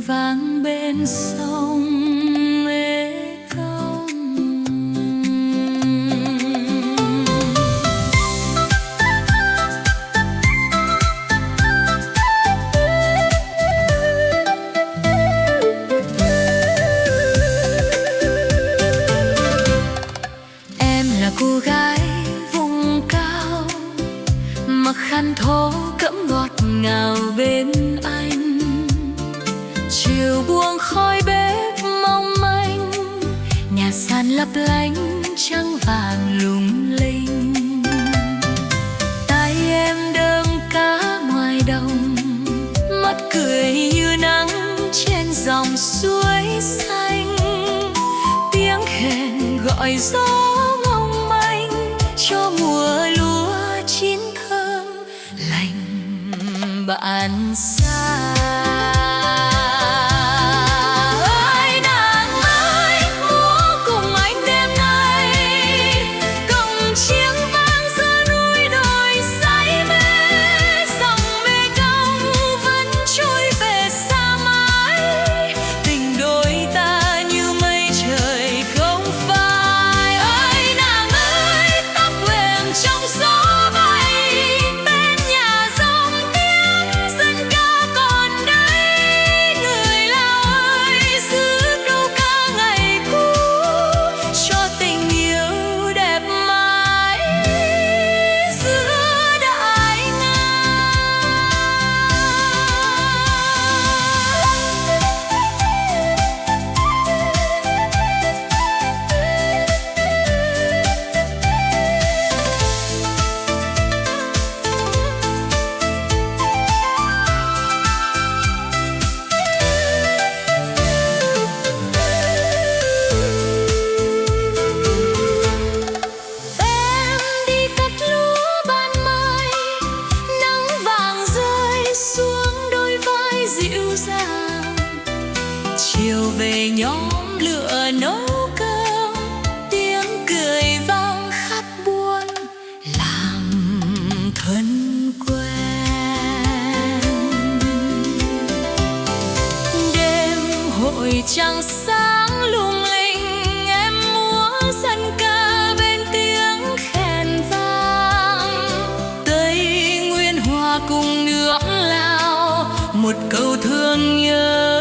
vang bên sông Mê Công. Em là cô gái vùng cao, mặc khăn thố cẫm ngọt ngào bên anh. Chiều buông khói bếp mong manh, nhà sàn lấp lánh trăng vàng lung linh. Tay em đơm cá ngoài đồng, mắt cười như nắng trên dòng suối xanh. Tiếng khen gọi gió mong manh cho mùa lúa chín thơm lành bạn xa. Chiều về nhóm lửa nấu cơm, tiếng cười vang khắp buôn làng thân quen. Đêm hội trăng sáng lung linh, em múa dân ca bên tiếng khen vang. Tây Nguyên hòa cùng nước Lào, một câu thương nhớ